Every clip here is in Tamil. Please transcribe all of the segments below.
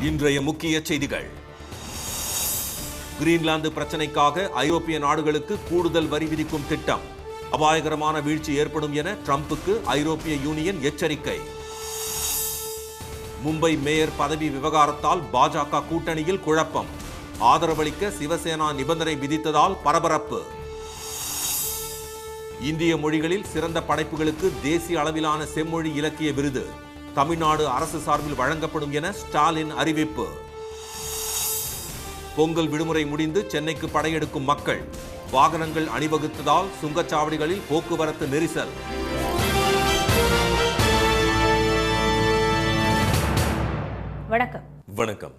இன்றைய முக்கிய செய்திகள். கிரீன்லாந்து பிரச்சனைக்காக ஐரோப்பிய நாடுகளுக்கு கூடுதல் வரி விதிக்கும் திட்டம். அபாயகரமான வீழ்ச்சி ஏற்படும் என ட்ரம்புக்கு ஐரோப்பிய யூனியன் எச்சரிக்கை. மும்பை மேயர் பதவி விவகாரத்தால் பாஜக கூட்டணியில் குழப்பம். ஆதரவளிக்க சிவசேனா நிபந்தனை விதித்ததால் பரபரப்பு. இந்திய மொழிகளில் சிறந்த படைப்புகளுக்கு தேசிய அளவிலான செம்மொழி இலக்கிய விருது தமிழ்நாடு அரசு சார்பில் வழங்கப்படும் என ஸ்டாலின் அறிவிப்பு. பொங்கல் விடுமுறை முடிந்து சென்னைக்கு படையெடுக்கும் மக்கள். வாகனங்கள் அணிவகுத்ததால் சுங்கச்சாவடிகளில் போக்குவரத்து நெரிசல். வணக்கம். வணக்கம்.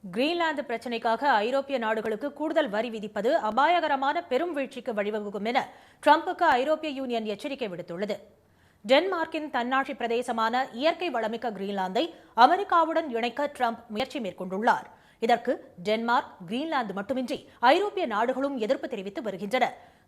கிரீன்லாந்து பிரச்சனைக்காக ஐரோப்பிய நாடுகளுக்கு கூடுதல் வரி விதிப்பது அபாயகரமான பெரும் வீழ்ச்சிக்கு வழிவகுக்கும் என ட்ரம்புக்கு ஐரோப்பிய யூனியன் எச்சரிக்கை விடுத்துள்ளது. டென்மார்க்கின் தன்னாட்சி பிரதேசமான இயற்கை வளமிக்க கிரீன்லாந்தை அமெரிக்காவுடன் இணைக்க ட்ரம்ப் முயற்சி மேற்கொண்டுள்ளார். இதற்கு டென்மார்க், கிரீன்லாந்து மட்டுமின்றி ஐரோப்பிய நாடுகளும் எதிர்ப்பு தெரிவித்து வருகின்றன.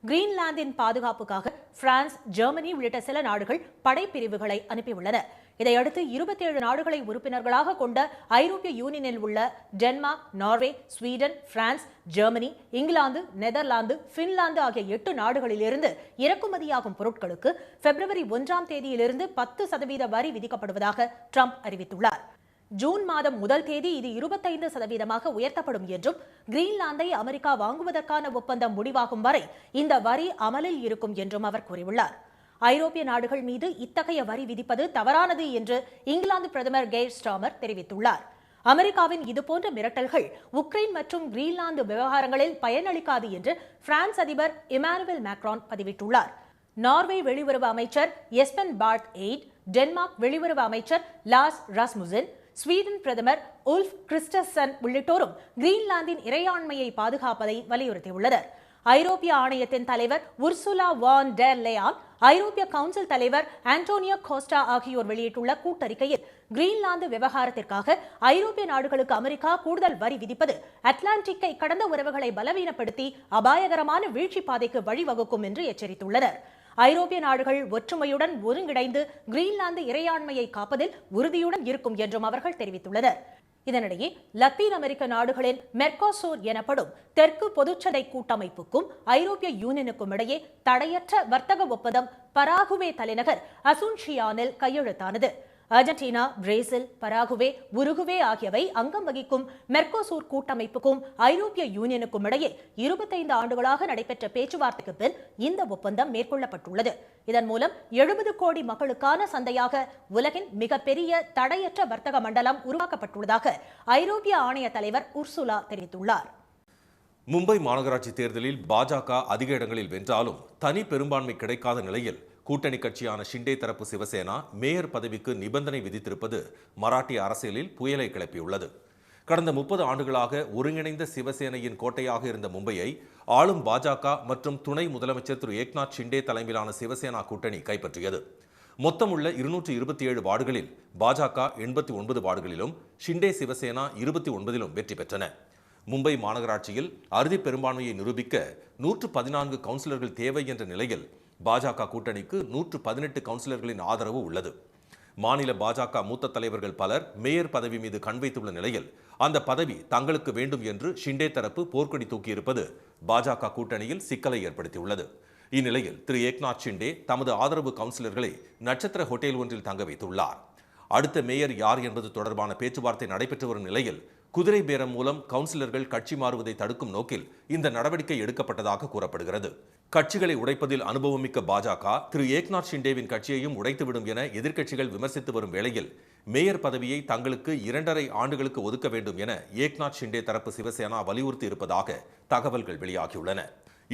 கிரீன்லாந்தின் பாதுகாப்புக்காக பிரான்ஸ், ஜெர்மனி உள்ளிட்ட சில நாடுகள் படைப்பிரிவுகளை அனுப்பியுள்ளன. இதையடுத்து 27 நாடுகளை உறுப்பினர்களாக கொண்ட ஐரோப்பிய யூனியனில் உள்ள Denmark, Norway, Sweden, France, Germany, England, Netherlands, Finland ஆகிய 8 நாடுகளிலிருந்து இறக்குமதியாகும் பொருட்களுக்கு பிப்ரவரி 1ஆம் தேதியிலிருந்து 10% வரி விதிக்கப்படுவதாக ட்ரம்ப் அறிவித்துள்ளார். ஜூன் மாதம் 1 தேதி இது 25% உயர்த்தப்படும் என்றும், கிரீன்லாந்தை அமெரிக்கா வாங்குவதற்கான ஒப்பந்தம் முடிவாகும் வரை இந்த வரி அமலில் இருக்கும் என்றும் அவர் கூறியுள்ளார். ஐரோப்பிய நாடுகள் மீது இத்தகைய வரி விதிப்பது தவறானது என்று இங்கிலாந்து பிரதமர் கெய்ர் ஸ்டார்மர் தெரிவித்துள்ளார். அமெரிக்காவின் இதுபோன்ற மிரட்டல்கள் உக்ரைன் மற்றும் கிரீன்லாந்து விவகாரங்களில் பயனளிக்காது என்று பிரான்ஸ் அதிபர் இமானுவேல் மேக்ரான் பதிவிட்டுள்ளார். நார்வே வெளியுறவு அமைச்சர் எஸ்பென் பார்த் எய்ட், டென்மார்க் வெளியுறவு அமைச்சர் லாஸ் ராஸ்முசன், ஸ்வீடன் பிரதமர் உல்ஃப் கிறிஸ்டசன் உள்ளிட்டோரும் கிரீன்லாந்தின் இறையாண்மையை பாதுகாப்பதை வலியுறுத்தியுள்ளனர். ஐரோப்பிய ஆணையத்தின் தலைவர் உர்சுலா வான் டெர் லேயான், ஐரோப்பிய கவுன்சில் தலைவர் ஆண்டோனியோ கோஸ்டா ஆகியோர் வெளியிட்டுள்ள கூட்டறிக்கையில் கிரீன்லாந்து விவகாரத்திற்காக ஐரோப்பிய நாடுகளுக்கு அமெரிக்கா கூடுதல் வரி விதிப்பது அட்லாண்டிக்கை கடந்த உறவுகளை பலவீனப்படுத்தி அபாயகரமான வீழ்ச்சி பாதைக்கு வழிவகுக்கும் என்று எச்சரித்துள்ளனர். ஐரோப்பிய நாடுகள் ஒற்றுமையுடன் ஒருங்கிணைந்து கிரீன்லாந்து இறையாண்மையை காப்பதில் உறுதியுடன் இருக்கும் என்றும் அவர்கள் தெரிவித்துள்ளனர். இதனிடையே லத்தீன் அமெரிக்க நாடுகளின் மெர்கோசூர் எனப்படும் தெற்கு பொதுச்சந்தை கூட்டமைப்புக்கும் ஐரோப்பிய யூனியனுக்கும் இடையே தடையற்ற வர்த்தக ஒப்பந்தம் பராகுவே தலைநகர் அசுன்ஷியானில் கையெழுத்தானது. அர்ஜென்டினா, பிரேசில், பராகுவே, உருகுவே ஆகியவை அங்கம் வகிக்கும் மெர்கோசூர் கூட்டமைப்புக்கும் ஐரோப்பிய யூனியனுக்கும் இடையே 25 ஆண்டுகளாக நடைபெற்ற பேச்சுவார்த்தைக்கு பின் இந்த ஒப்பந்தம் மேற்கொள்ளப்பட்டுள்ளது. இதன் மூலம் 70 கோடி மக்களுக்கான சந்தையாக உலகின் மிகப்பெரிய தடையற்ற வர்த்தக மண்டலம் உருவாக்கப்பட்டுள்ளதாக ஐரோப்பிய ஆணைய தலைவர் உர்சுலா தெரிவித்துள்ளார். மும்பை மாநகராட்சி தேர்தலில் பாஜக அதிக இடங்களில் வென்றாலும் தனி பெரும்பான்மை கிடைக்காத நிலையில் கூட்டணி கட்சியான ஷிண்டே தரப்பு சிவசேனா மேயர் பதவிக்கு நிபந்தனை விதித்திருப்பது மராட்டிய அரசியலில் புயலை கிளப்பியுள்ளது. கடந்த 30 ஆண்டுகளாக ஒருங்கிணைந்த சிவசேனையின் கோட்டையாக இருந்த மும்பையை ஆளும் பாஜக மற்றும் துணை முதலமைச்சர் திரு ஏக்நாத் ஷிண்டே தலைமையிலான சிவசேனா கூட்டணி கைப்பற்றியது. மொத்தமுள்ள 227 வார்டுகளில் பாஜக 89 வார்டுகளிலும், ஷிண்டே சிவசேனா 29 வெற்றி பெற்றன. மும்பை மாநகராட்சியில் அறுதி பெரும்பான்மையை நிரூபிக்க 114 கவுன்சிலர்கள் தேவை என்ற நிலையில் பாஜக கூட்டணிக்கு 118 கவுன்சிலர்களின் ஆதரவு உள்ளது. மாநில பாஜக மூத்த தலைவர்கள் பலர் மேயர் பதவி மீது கண் வைத்துள்ள நிலையில் அந்த பதவி தங்களுக்கு வேண்டும் என்று ஷிண்டே தரப்பு போர்க்கொடி தூக்கியிருப்பது பாஜக கூட்டணியில் சிக்கலை ஏற்படுத்தியுள்ளது. இந்நிலையில் திரு ஏக்நாத் ஷிண்டே தமது ஆதரவு கவுன்சிலர்களை நட்சத்திர ஹோட்டல் ஒன்றில் தங்க வைத்துள்ளார். அடுத்த மேயர் யார் என்பது தொடர்பான பேச்சுவார்த்தை நடைபெற்று வரும் நிலையில் குதிரை பேரம் மூலம் கவுன்சிலர்கள் கட்சி மாறுவதை தடுக்கும் நோக்கில் இந்த நடவடிக்கை எடுக்கப்பட்டதாக கூறப்படுகிறது. கட்சிகளை உடைப்பதில் அனுபவமிக்க பாஜக திரு ஏக்நாத் ஷிண்டேவின் கட்சியையும் உடைத்துவிடும் என எதிர்க்கட்சிகள் விமர்சித்து வரும் வேளையில் மேயர் பதவியை தங்களுக்கு 2.5 ஆண்டுகளுக்கு ஒதுக்க வேண்டும் என ஏக்நாத் ஷிண்டே தரப்பு சிவசேனா வலியுறுத்தி இருப்பதாக தகவல்கள் வெளியாகியுள்ளன.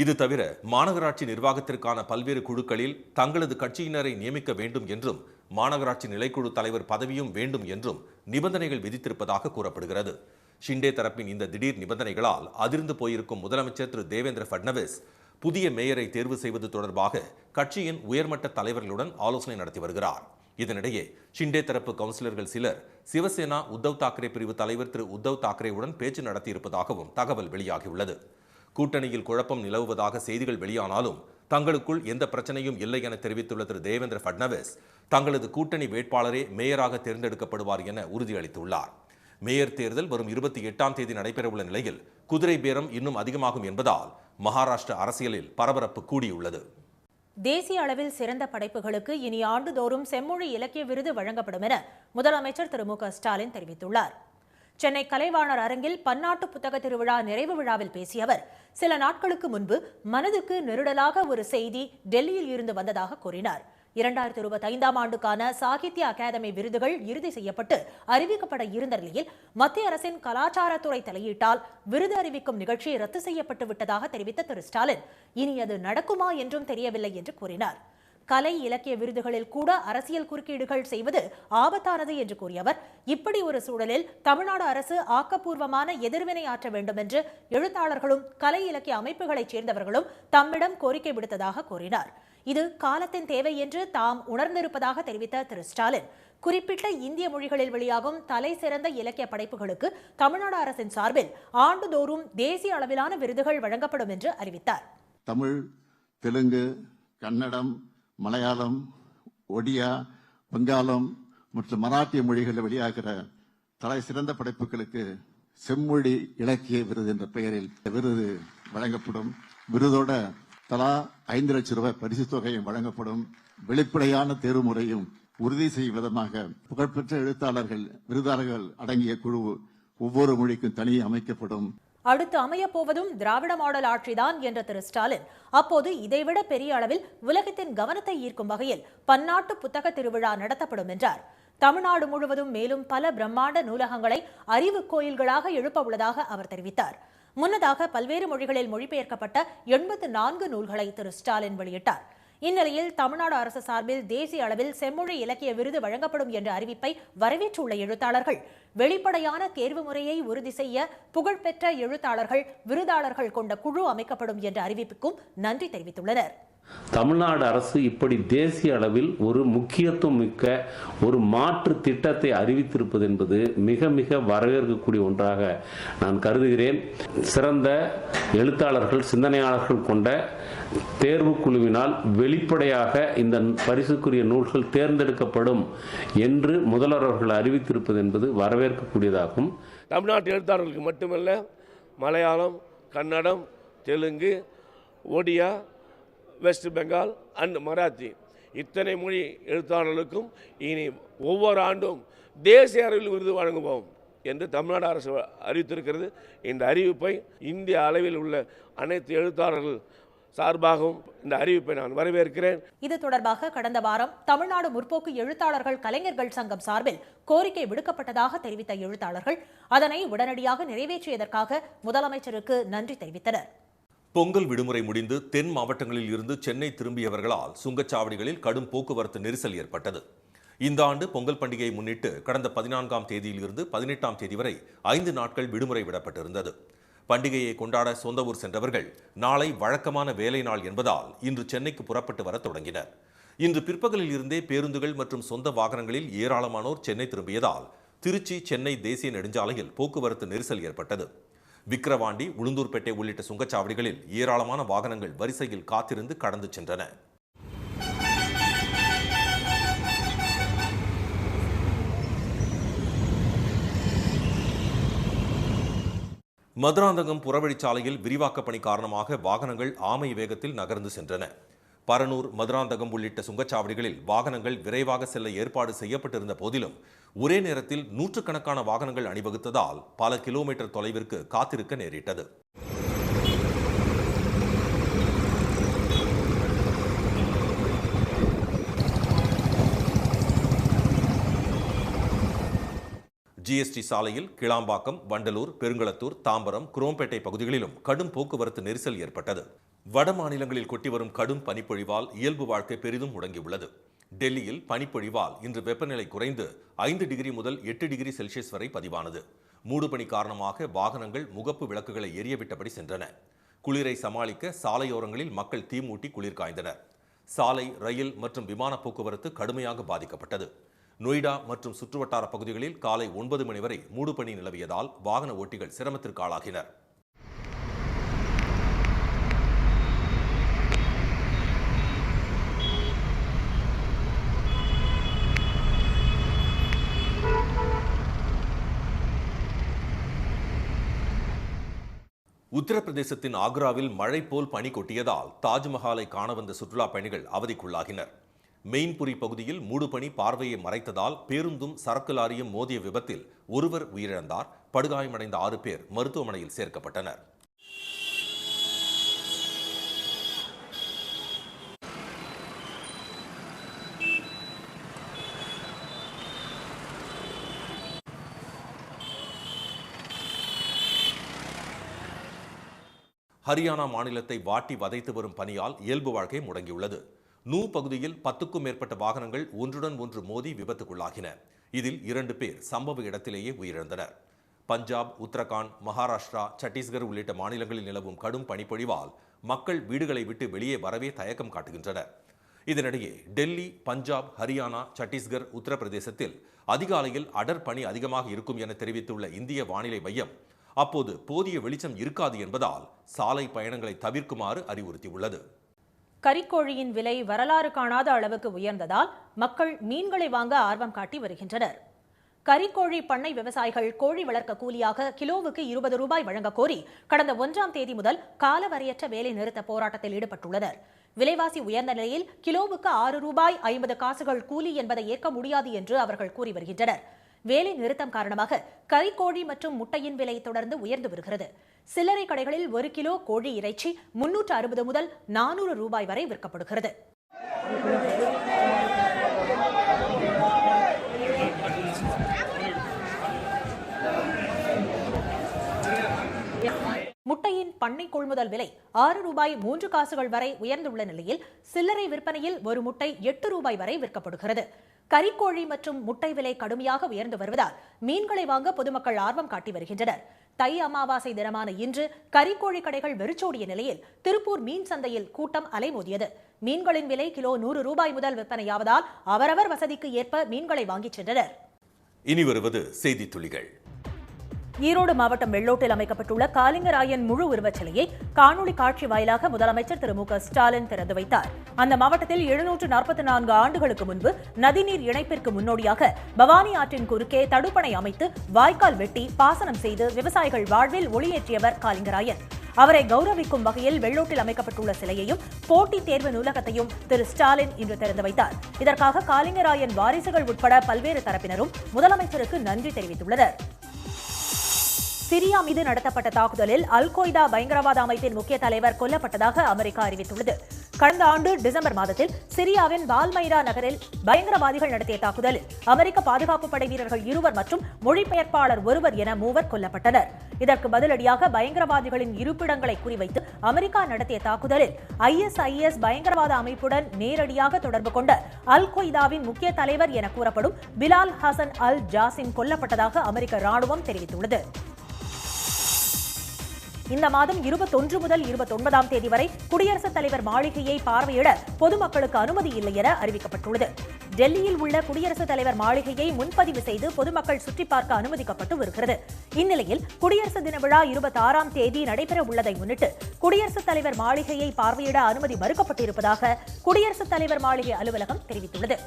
இது தவிர மாநகராட்சி நிர்வாகத்திற்கான பல்வேறு குழுக்களில் தங்களது கட்சியினரை நியமிக்க வேண்டும் என்றும், மாநகராட்சி நிலைக்குழு தலைவர் பதவியும் வேண்டும் என்றும் நிபந்தனைகள் விதித்திருப்பதாக கூறப்படுகிறது. ஷிண்டே தரப்பின் இந்த திடீர் நிபந்தனைகளால் அதிர்ந்து போயிருக்கும் முதலமைச்சர் திரு தேவேந்திர ஃபட்னவிஸ் புதிய மேயரை தேர்வு செய்வது தொடர்பாக கட்சியின் உயர்மட்ட தலைவர்களுடன் ஆலோசனை நடத்தி வருகிறார். இதனிடையே ஷிண்டே தரப்பு கவுன்சிலர்கள் சிலர் சிவசேனா உத்தவ் தாக்கரே பிரிவு தலைவர் திரு உத்தவ் தாக்கரேவுடன் பேச்சு நடத்தியிருப்பதாகவும் தகவல் வெளியாகியுள்ளது. கூட்டணியில் குழப்பம் நிலவுவதாக செய்திகள் வெளியானாலும் தங்களுக்குள் எந்த பிரச்சனையும் இல்லை என தெரிவித்துள்ள திரு தேவேந்திர ஃபட்னவிஸ் தங்களது கூட்டணி வேட்பாளரே மேயராக தேர்ந்தெடுக்கப்படுவார் என உறுதியளித்துள்ளார். மேயர் தேர்தல் வரும் 28ஆம் தேதி நடைபெறவுள்ள நிலையில் குதிரை பேரம் இன்னும் அதிகமாகும் என்பதால் மகாராஷ்டிர அரசியலில் பரபரப்பு கூடியுள்ளது. தேசிய அளவில் சிறந்த படைப்புகளுக்கு இனி ஆண்டுதோறும் செம்மொழி இலக்கிய விருது வழங்கப்படும் என முதலமைச்சர் திரு மு க ஸ்டாலின் தெரிவித்துள்ளார். சென்னை கலைவாணர் அரங்கில் பன்னாட்டு புத்தக திருவிழா நிறைவு விழாவில் பேசிய அவர், சில நாட்களுக்கு முன்பு மனதுக்கு நெருடலாக ஒரு செய்தி டெல்லியில் இருந்து வந்ததாக கூறினார். 2025ஆம் ஆண்டுக்கான சாகித்ய அகாதமி விருதுகள் இறுதி செய்யப்பட்டு அறிவிக்கப்பட இருந்த நிலையில் மத்திய அரசின் கலாச்சாரத்துறை தலையீட்டால் விருது அறிவிக்கும் நிகழ்ச்சி ரத்து செய்யப்பட்டு விட்டதாக தெரிவித்த திரு ஸ்டாலின், இனி அது நடக்குமா என்றும் தெரியவில்லை என்று கூறினார். கலை இலக்கிய விருதுகளில் கூட அரசியல் குறுக்கீடுகள் செய்வது ஆபத்தானது என்று கூறிய அவர், இப்படி ஒரு சூழலில் தமிழ்நாடு அரசு ஆக்கப்பூர்வமான எதிர்வினை ஆற்ற வேண்டும் என்று எழுத்தாளர்களும் கலை இலக்கிய அமைப்புகளைச் சேர்ந்தவர்களும் தம்மிடம் கோரிக்கை விடுத்ததாக கூறினார். இது காலத்தின் தேவை என்று தாம் உணர்ந்திருப்பதாக தெரிவித்த திரு ஸ்டாலின், குறிப்பிட்ட இந்திய மொழிகளில் வெளியாகும் தலை சிறந்த இலக்கிய படைப்புகளுக்கு தமிழ்நாடு அரசின் சார்பில் ஆண்டுதோறும் தேசிய அளவிலான விருதுகள் வழங்கப்படும் என்று அறிவித்தார். தமிழ், தெலுங்கு, கன்னடம், மலையாளம், ஒடியா, வங்காளம் மற்றும் மராட்டிய மொழிகளில் வெளியாகிற தலை சிறந்த படைப்புகளுக்கு செம்மொழி இலக்கிய விருது என்ற பெயரில் விருது வழங்கப்படும். விருதோட தலா 5 லட்சம் ரூபாய் பரிசு தொகையும் வழங்கப்படும். வெளிப்படையான தேர்வு முறையும் உறுதி செய்யும் விதமாக புகழ்பெற்ற எழுத்தாளர்கள், விருதாளர்கள் அடங்கிய குழு ஒவ்வொரு மொழிக்கும் தனியே அமைக்கப்படும். அடுத்து அமையப்போவதும் திராவிட மாடல் ஆட்சிதான் என்ற திரு ஸ்டாலின், அப்போது இதைவிட பெரிய அளவில் உலகத்தின் கவனத்தை ஈர்க்கும் வகையில் பன்னாட்டு புத்தக திருவிழா நடத்தப்படும் என்றார். தமிழ்நாடு முழுவதும் மேலும் பல பிரம்மாண்ட நூலகங்களை அறிவு கோயில்களாக எழுப்ப உள்ளதாக அவர் தெரிவித்தார். முன்னதாக பல்வேறு மொழிகளில் மொழிபெயர்க்கப்பட்ட 84 நூல்களை திரு ஸ்டாலின் வெளியிட்டார். இந்நிலையில் தமிழ்நாடு அரசு சார்பில் தேசிய அளவில் செம்மொழி இலக்கிய விருது வழங்கப்படும் என்ற அறிவிப்பை வரவேற்றுள்ள எழுத்தாளர்கள், வெளிப்படையான தேர்வு முறையை உறுதி செய்ய புகழ்பெற்ற எழுத்தாளர்கள், விருதாளர்கள் கொண்ட குழு அமைக்கப்படும் என்ற அறிவிப்புக்கும் நன்றி தெரிவித்துள்ளனர். தமிழ்நாடு அரசு இப்படி தேசிய அளவில் ஒரு முக்கியத்துவம் மிக்க ஒரு மாற்று திட்டத்தை அறிவித்திருப்பது என்பது மிக மிக வரவேற்கக்கூடிய ஒன்றாக நான் கருதுகிறேன். சிறந்த எழுத்தாளர்கள், சிந்தனையாளர்கள் கொண்ட தேர்வு குழுவினால் வெளிப்படையாக இந்த பரிசுக்குரிய நூல்கள் தேர்ந்தெடுக்கப்படும் என்று முதல்வர் அவர்கள் அறிவித்திருப்பது என்பது வரவேற்கக்கூடியதாகும். தமிழ்நாட்டு எழுத்தாளர்களுக்கு மட்டுமல்ல, மலையாளம், கன்னடம், தெலுங்கு, ஒடியா, வெஸ்ட் பெங்கால் அண்ட் மராத்தி இத்தனை மொழி எழுத்தாளர்களுக்கும் இனி ஒவ்வொரு ஆண்டும் தேசிய அளவில் விருது வழங்குவோம் என்று தமிழ்நாடு அரசு அறிவித்திருக்கிறது. இந்த அறிவிப்பை இந்திய அளவில் உள்ள அனைத்து எழுத்தாளர்கள் சார்பாகவும் இந்த அறிவிப்பை நான் வரவேற்கிறேன். இது தொடர்பாக கடந்த வாரம் தமிழ்நாடு முற்போக்கு எழுத்தாளர்கள் கலைஞர்கள் சங்கம் சார்பில் கோரிக்கை விடுக்கப்பட்டதாக தெரிவித்த எழுத்தாளர்கள் அதனை உடனடியாக நிறைவேற்றியதற்காக முதலமைச்சருக்கு நன்றி தெரிவித்தனர். பொங்கல் விடுமுறை முடிந்து தென் மாவட்டங்களில் இருந்து சென்னை திரும்பியவர்களால் சுங்கச்சாவடிகளில் கடும் போக்குவரத்து நெரிசல் ஏற்பட்டது. இந்த ஆண்டு பொங்கல் பண்டிகையை முன்னிட்டு கடந்த 14ஆம் தேதியிலிருந்து 18ஆம் தேதி வரை 5 நாட்கள் விடுமுறை விடப்பட்டிருந்தது. பண்டிகையை கொண்டாட சொந்த ஊர் சென்றவர்கள் நாளை வழக்கமான வேலை நாள் என்பதால் இன்று சென்னைக்கு புறப்பட்டு வர தொடங்கினர். இன்று பிற்பகலில் இருந்தே பேருந்துகள் மற்றும் சொந்த வாகனங்களில் ஏராளமானோர் சென்னை திரும்பியதால் திருச்சி சென்னை தேசிய நெடுஞ்சாலையில் போக்குவரத்து நெரிசல் ஏற்பட்டது. விக்கிரவாண்டி, உளுந்தூர்பேட்டை உள்ளிட்ட சுங்கச்சாவடிகளில் ஏராளமான வாகனங்கள் வரிசையில் காத்திருந்து கடந்து சென்றன. மதுராந்தகம் புறவழிச்சாலையில் விரிவாக்க பணி காரணமாக வாகனங்கள் ஆமை வேகத்தில் நகர்ந்து சென்றன. பரனூர், மதுராந்தகம் உள்ளிட்ட சுங்கச்சாவடிகளில் வாகனங்கள் விரைவாக செல்ல ஏற்பாடு செய்யப்பட்டிருந்த போதிலும் ஒரே நேரத்தில் நூற்றுக்கணக்கான வாகனங்கள் அணிவகுத்ததால் பல கிலோமீட்டர் தொலைவிற்கு காத்திருக்க நேரிட்டது. ஜிஎஸ்டி சாலையில் கிளாம்பாக்கம், வண்டலூர், பெருங்களத்தூர், தாம்பரம், குரோம்பேட்டை பகுதிகளிலும் கடும் போக்குவரத்து நெரிசல் ஏற்பட்டது. வட மாநிலங்களில் கொட்டி வரும் கடும் பனிப்பொழிவால் இயல்பு வாழ்க்கை பெரிதும் முடங்கியுள்ளது. டெல்லியில் பனிப்பொழிவால் இன்று வெப்பநிலை குறைந்து 5 டிகிரி முதல் 8 டிகிரி செல்சியஸ் வரை பதிவானது. மூடுபனி காரணமாக வாகனங்கள் முகப்பு விளக்குகளை எரியவிட்டபடி சென்றன. குளிரை சமாளிக்க சாலையோரங்களில் மக்கள் தீ மூட்டி குளிர் காய்ந்தனர். சாலை, ரயில் மற்றும் விமான போக்குவரத்து கடுமையாக பாதிக்கப்பட்டது. நொய்டா மற்றும் சுற்றுவட்டார பகுதிகளில் காலை 9 மணி வரை மூடுபனி நிலவியதால் வாகன ஓட்டிகள் சிரமத்திற்கு ஆளாகினர். உத்தரப்பிரதேசத்தின் ஆக்ராவில் மழை போல் பனி கொட்டியதால் தாஜ்மஹாலை காண வந்த சுற்றுலா பயணிகள் அவதிக்குள்ளாகினர். மெயின்புரி பகுதியில் மூடுபனி பார்வையை மறைத்ததால் பேருந்தும் சரக்கு லாரியும் மோதிய விபத்தில் ஒருவர் உயிரிழந்தார். படுகாயமடைந்த 6 பேர் மருத்துவமனையில் சேர்க்கப்பட்டனர். ஹரியானா மாநிலத்தை வாட்டி வதைத்து வரும் பனியால் இயல்பு வாழ்க்கை முடங்கியுள்ளது. நூ பகுதியில் 10க்கும் மேற்பட்ட வாகனங்கள் ஒன்றுடன் ஒன்று மோதி விபத்துக்குள்ளாகின. இதில் 2 பேர் சம்பவ இடத்திலேயே உயிரிழந்தனர். பஞ்சாப், உத்தரகாண்ட், மகாராஷ்டிரா, சத்தீஸ்கர் உள்ளிட்ட மாநிலங்களில் நிலவும் கடும் பனிப்பொழிவால் மக்கள் வீடுகளை விட்டு வெளியே வரவே தயக்கம் காட்டுகின்றனர். இதனிடையே டெல்லி, பஞ்சாப், ஹரியானா, சத்தீஸ்கர், உத்தரப்பிரதேசத்தில் அதிகாலையில் அடர் பனி அதிகமாக இருக்கும் என தெரிவித்துள்ள இந்திய வானிலை மையம் அப்போது போதிய வெளிச்சம் இருக்காது என்பதால் சாலை பயணங்களை தவிர்க்குமாறு அறிவுறுத்தியுள்ளது. கரிக்கோழியின் விலை வரலாறு காணாத அளவுக்கு உயர்ந்ததால் மக்கள் மீன்களை வாங்க ஆர்வம் காட்டி வருகின்றனர். கரிக்கோழி பண்ணை விவசாயிகள் கோழி வளர்க்க கூலியாக கிலோவுக்கு 20 ரூபாய் வழங்க கோரி கடந்த 1ஆம் தேதி முதல் காலவரையற்ற வேலை நிறுத்த போராட்டத்தில் ஈடுபட்டுள்ளனர். விலைவாசி உயர்ந்த நிலையில் கிலோவுக்கு 6 ரூபாய் 50 காசுகள் கூலி என்பதை ஏற்க முடியாது என்று அவர்கள் கூறி வருகின்றனர். வேலை நிறுத்தம் காரணமாக கறிக்கோழி மற்றும் முட்டையின் விலை தொடர்ந்து உயர்ந்து வருகிறது. சில்லறை கடைகளில் 1 கிலோ கோழி இறைச்சி 360 முதல் 400 ரூபாய் வரை விற்கப்படுகிறது. முட்டையின் பண்ணை கொள்முதல் விலை 6 ரூபாய் 3 காசுகள் வரை உயர்ந்துள்ள நிலையில் சில்லறை விற்பனையில் ஒரு முட்டை 8 ரூபாய் வரை விற்கப்படுகிறது. கறிக்கோழி மற்றும் முட்டை விலை கடுமையாக உயர்ந்து வருவதால் மீன்களை வாங்க பொதுமக்கள் ஆர்வம் காட்டி வருகின்றனர். தை அமாவாசை தினமான இன்று கறிக்கோழி கடைகள் வெறிச்சோடிய நிலையில் திருப்பூர் மீன் சந்தையில் கூட்டம் அலைமோதியது. மீன்களின் விலை கிலோ 100 ரூபாய் முதல் விற்பனையாவதால் அவரவர் வசதிக்கு ஏற்ப மீன்களை வாங்கிச் சென்றனர். இனி வருவது செய்தி துளிகள். ஈரோடு மாவட்டம் வெள்ளோட்டில் அமைக்கப்பட்டுள்ள காலிங்கராயன் முழு உருவச் சிலையை காணொலி காட்சி வாயிலாக முதலமைச்சர் திரு மு.க. ஸ்டாலின் திறந்து வைத்தார். அந்த மாவட்டத்தில் 744 ஆண்டுகளுக்கு முன்பு நதிநீர் இணைப்பிற்கு முன்னோடியாக பவானி ஆற்றின் குறுக்கே தடுப்பணை அமைத்து வாய்க்கால் வெட்டி பாசனம் செய்து விவசாயிகள் வாழ்வில் ஒளியேற்றியவர் காலிங்கராயன். அவரை கௌரவிக்கும் வகையில் வெள்ளோட்டில் அமைக்கப்பட்டுள்ள சிலையையும் போட்டித் தேர்வு நூலகத்தையும் திரு ஸ்டாலின் இன்று திறந்து வைத்தார். இதற்காக காலிங்கராயன் வாரிசுகள் உட்பட பல்வேறு தரப்பினரும் முதலமைச்சருக்கு நன்றி தெரிவித்துள்ளனர். சிரியா மீது நடத்தப்பட்ட தாக்குதலில் அல்-கொய்தா பயங்கரவாத அமைப்பின் முக்கிய தலைவர் கொல்லப்பட்டதாக அமெரிக்கா அறிவித்துள்ளது. கடந்த ஆண்டு டிசம்பர் மாதத்தில் சிரியாவின் பால்மைரா நகரில் பயங்கரவாதிகள் நடத்திய தாக்குதலில் அமெரிக்க பாதுகாப்பு படை வீரர்கள் 2 மற்றும் மொழிபெயர்ப்பாளர் 1 என 3 கொல்லப்பட்டனர். இதற்கு பதிலடியாக பயங்கரவாதிகளின் இருப்பிடங்களை குறிவைத்து அமெரிக்கா நடத்திய தாக்குதலில் ISIS பயங்கரவாத அமைப்புடன் நேரடியாக தொடர்பு கொண்ட அல்-கொய்தாவின் முக்கிய தலைவர் என கூறப்படும் பிலால் ஹசன் அல் ஜாசிம் கொல்லப்பட்டதாக அமெரிக்க ராணுவம் தெரிவித்துள்ளது. இந்த மாதம் 21 முதல் 29ஆம் தேதி வரை குடியரசுத் தலைவர் மாளிகையை பார்வையிட பொதுமக்களுக்கு அனுமதி இல்லை என அறிவிக்கப்பட்டுள்ளது. டெல்லியில் உள்ள குடியரசுத் தலைவர் மாளிகையை முன்பதிவு செய்து பொதுமக்கள் சுற்றி பார்க்க அனுமதிக்கப்பட்டு வருகிறது. இந்நிலையில் குடியரசு தின விழா 26ஆம் தேதி நடைபெற உள்ளதை முன்னிட்டு குடியரசுத் தலைவர் மாளிகையை பார்வையிட அனுமதி மறுக்கப்பட்டிருப்பதாக குடியரசுத் தலைவர் மாளிகை அலுவலகம் தெரிவித்துள்ளது.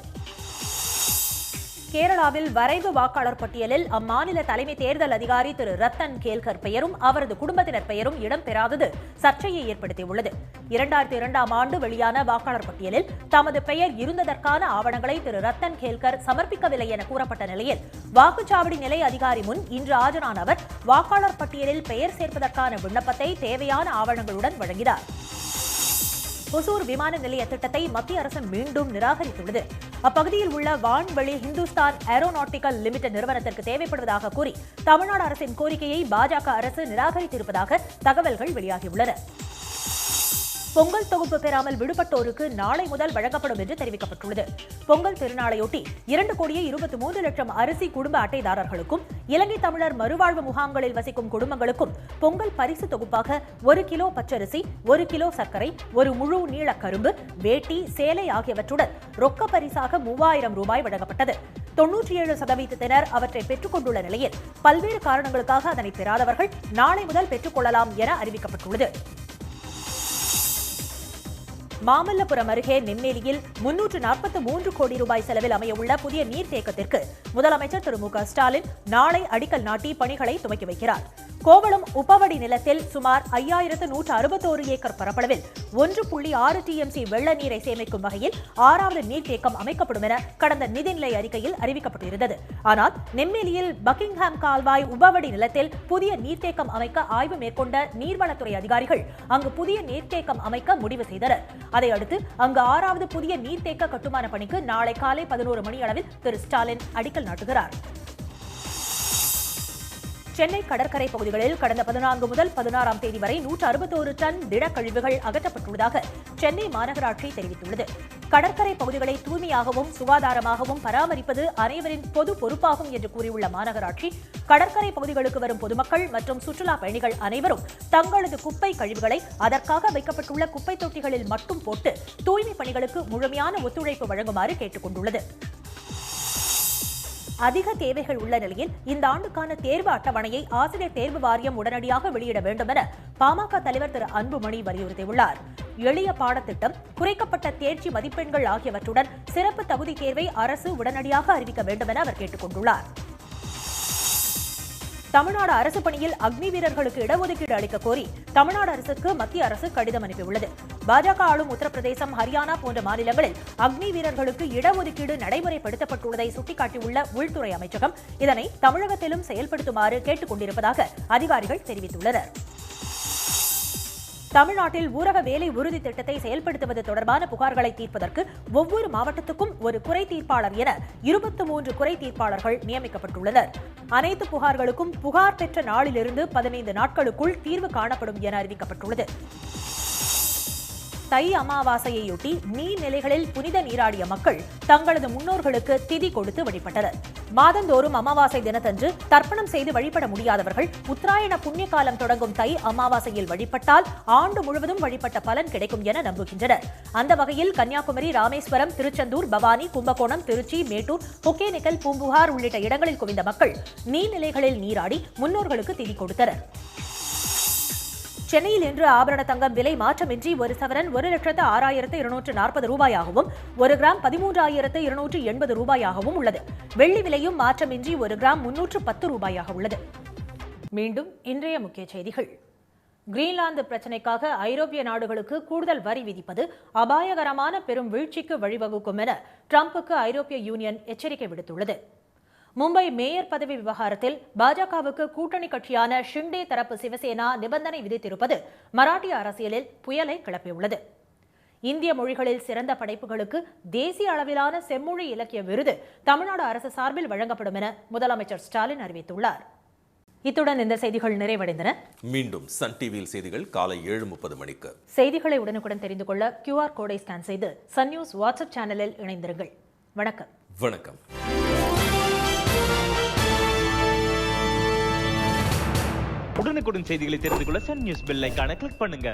கேரளாவில் வரைவு வாக்காளர் பட்டியலில் அம்மாநில தலைமை தேர்தல் அதிகாரி திரு ரத்தன் கேல்கர் பெயரும் அவரது குடும்பத்தினர் பெயரும் இடம்பெறாதது சர்ச்சையை ஏற்படுத்தியுள்ளது. 2002ஆம் ஆண்டு வெளியான வாக்காளர் பட்டியலில் தமது பெயர் இருந்ததற்கான ஆவணங்களை திரு ரத்தன் கேல்கர் சமர்ப்பிக்கவில்லை என கூறப்பட்ட நிலையில் வாக்குச்சாவடி நிலை அதிகாரி முன் இன்று ஆஜரான அவர் வாக்காளர் பட்டியலில் பெயர் சேர்ப்பதற்கான விண்ணப்பத்தை தேவையான ஆவணங்களுடன் வழங்கினார். ஒசூர் விமான நிலைய திட்டத்தை மத்திய அரசு மீண்டும் நிராகரித்துள்ளது. அப்பகுதியில் உள்ள வான்வெளி ஹிந்துஸ்தான் ஏரோநாட்டிக்கல் லிமிடெட் நிறுவனத்திற்கு தேவைப்படுவதாக கூறி தமிழ்நாடு அரசின் கோரிக்கையை பாஜக அரசு நிராகரித்திருப்பதாக தகவல்கள் வெளியாகியுள்ளன. பொங்கல் தொகுப்பு பெறாமல் விடுபட்டோருக்கு நாளை முதல் வழங்கப்படும் என்று தெரிவிக்கப்பட்டுள்ளது. பொங்கல் திருநாளையொட்டி 2,23,00,000 அரிசி குடும்ப அட்டைதாரர்களுக்கும் இலங்கை தமிழர் மறுவாழ்வு முகாம்களில் வசிக்கும் குடும்பங்களுக்கும் பொங்கல் பரிசு தொகுப்பாக 1 கிலோ பச்சரிசி, 1 கிலோ சர்க்கரை, 1 முழு நீள கரும்பு, வேட்டி, சேலை ஆகியவற்றுடன் ரொக்க பரிசாக 3000 ரூபாய் வழங்கப்பட்டது. 97% அவற்றை பெற்றுக் கொண்டுள்ள நிலையில் பல்வேறு காரணங்களுக்காக அதனை பெறாதவர்கள் நாளை முதல் பெற்றுக் கொள்ளலாம் என அறிவிக்கப்பட்டுள்ளது. மாமல்லபுரம் அருகே நெம்மேலியில் 343 கோடி ரூபாய் செலவில் அமையவுள்ள புதிய நீர்த்தேக்கத்திற்கு முதலமைச்சர் திரு மு.க. ஸ்டாலின் நாளை அடிக்கல் நாட்டி பணிகளை துவக்கி வைக்கிறார். கோவளம் உபவடி நிலத்தில் சுமார் 5161 ஏக்கர் பரப்பளவில் 1.6 டிஎம்சி வெள்ள நீரை சேமிக்கும் வகையில் 6வது நீர்த்தேக்கம் அமைக்கப்படும் என கடந்த நிதிநிலை அறிக்கையில் அறிவிக்கப்பட்டிருந்தது. ஆனால் நெம்மேலியில் பக்கிங்ஹாம் கால்வாய் உபவடி நிலத்தில் புதிய நீர்த்தேக்கம் அமைக்க ஆய்வு மேற்கொண்ட நீர்வளத்துறை அதிகாரிகள் அங்கு புதிய நீர்த்தேக்கம் அமைக்க முடிவு செய்தனர். அதையடுத்து அங்கு 6வது புதிய நீர்த்தேக்க கட்டுமான பணிக்கு நாளை காலை 11 மணி அளவில் திரு ஸ்டாலின் அடிக்கல் நாட்டுகிறார். சென்னை கடற்கரை பகுதிகளில் கடந்த 14 முதல் 16ஆம் தேதி வரை 161 டன் திடக்கழிவுகள் அகற்றப்பட்டுள்ளதாக சென்னை மாநகராட்சி தெரிவித்துள்ளது. கடற்கரை பகுதிகளை தூய்மையாகவும் சுகாதாரமாகவும் பராமரிப்பது அனைவரின் பொது பொறுப்பாகும் என்று கூறியுள்ள மாநகராட்சி, கடற்கரை பகுதிகளுக்கு வரும் பொதுமக்கள் மற்றும் சுற்றுலா பயணிகள் அனைவரும் தங்களது குப்பை கழிவுகளை அதற்காக வைக்கப்பட்டுள்ள குப்பை தொட்டிகளில் மட்டும் போட்டு தூய்மை பணிகளுக்கு முழுமையான ஒத்துழைப்பு வழங்குமாறு கேட்டுக் கொண்டுள்ளது. அதிக தேவைகள் உள்ள நிலையில் இந்த ஆண்டுக்கான தேர்வு அட்டவணையை ஆசிரியர் தேர்வு வாரியம் உடனடியாக வெளியிட வேண்டும் என பாமக தலைவர் திரு அன்புமணி வலியுறுத்தியுள்ளார். எளிய பாடத்திட்டம், குறைக்கப்பட்ட தேர்ச்சி மதிப்பெண்கள் ஆகியவற்றுடன் சிறப்பு தகுதி தேர்வை அரசு உடனடியாக அறிவிக்க வேண்டும் என அவர் கேட்டுக் கொண்டுள்ளார். தமிழ்நாடு அரசு பணியில் அக்னி வீரர்களுக்கு இடஒதுக்கீடு அளிக்க கோரி தமிழ்நாடு அரசுக்கு மத்திய அரசு கடிதம் அனுப்பியுள்ளது. பாஜக ஆளும் உத்தரப்பிரதேசம், ஹரியானா போன்ற மாநிலங்களில் அக்னி வீரர்களுக்கு இடஒதுக்கீடு நடைமுறைப்படுத்தப்பட்டுள்ளதை சுட்டிக்காட்டியுள்ள உள்துறை அமைச்சகம் இதனை தமிழகத்திலும் செயல்படுத்துமாறு கேட்டுக் கொண்டிருப்பதாக அதிகாரிகள் தெரிவித்துள்ளனர். தமிழ்நாட்டில் ஊரக வேலை உறுதி திட்டத்தை செயல்படுத்துவது தொடர்பான புகார்களை தீர்ப்பதற்கு ஒவ்வொரு மாவட்டத்துக்கும் ஒரு குறை தீர்ப்பாளர் என 23 குறை தீர்ப்பாளர்கள் நியமிக்கப்பட்டுள்ளனர். அனைத்து புகார்களுக்கும் புகார் பெற்ற நாளிலிருந்து 15 நாட்களுக்குள் தீர்வு காணப்படும் என அறிவிக்கப்பட்டுள்ளது. தை அமாவாசையொட்டி நீர்நிலைகளில் புனித நீராடிய மக்கள் தங்களது முன்னோர்களுக்கு திதி கொடுத்து வழிபட்டனர். மாதந்தோறும் அமாவாசை தினத்தன்று தர்ப்பணம் செய்து வழிபட முடியாதவர்கள் உத்தராயண புண்ணிய காலம் தொடங்கும் தை அமாவாசையில் வழிபட்டால் ஆண்டு முழுவதும் வழிபட்ட பலன் கிடைக்கும் என நம்புகின்றனர். அந்த வகையில் கன்னியாகுமரி, ராமேஸ்வரம், திருச்செந்தூர், பவானி, கும்பகோணம், திருச்சி, மேட்டூர், ஒகேனக்கல், பூம்புகார் உள்ளிட்ட இடங்களில் குவிந்த மக்கள் நீர்நிலைகளில் நீராடி முன்னோர்களுக்கு திதி கொடுத்தனர். சென்னையில் இன்று ஆபரண தங்கம் விலை மாற்றமின்றி ஒரு சவரன் 1,06,240 ரூபாயாகவும், 1 கிராம் 13,280 ரூபாயாகவும் உள்ளது. வெள்ளி விலையும் மாற்றமின்றி 1 கிராம் 310 ரூபாயாக உள்ளது. மீண்டும் இன்றைய முக்கிய செய்திகள். கிரீன்லாந்து பிரச்சினைக்காக ஐரோப்பிய நாடுகளுக்கு கூடுதல் வரி விதிப்பது அபாயகரமான பெரும் வீழ்ச்சிக்கு வழிவகுக்கும் என ட்ரம்புக்கு ஐரோப்பிய யூனியன் எச்சரிக்கை விடுத்துள்ளது. மும்பை மேயர் பதவி விவகாரத்தில் பாஜகவுக்கு கூட்டணி கட்சியான ஷிண்டே தரப்பு சிவசேனா நிபந்தனை விதித்திருப்பது மராட்டிய அரசியலில் புயலை கிளப்பியுள்ளது. இந்திய மொழிகளில் சிறந்த படைப்புகளுக்கு தேசிய அளவிலான செம்மொழி இலக்கிய விருது தமிழ்நாடு அரசு சார்பில் வழங்கப்படும் என முதலமைச்சர் ஸ்டாலின் அறிவித்துள்ளார். இத்துடன் இந்த செய்திகள் நிறைவடைந்தன. மீண்டும் சன் டிவியில் செய்திகள் காலை 7:30 மணிக்கு. செய்திகளை உடனுக்குடன் தெரிந்து கொள்ள QR கோடை ஸ்கேன் செய்து சன் நியூஸ் வாட்ஸ்அப் சேனலில் இணைந்திருங்கள். வணக்கம். வணக்கம். உடனுக்குடன் செய்திகளை தெரிந்து கொள்ள சன் நியூஸ் பெல் ஐகானை கிளிக் பண்ணுங்க.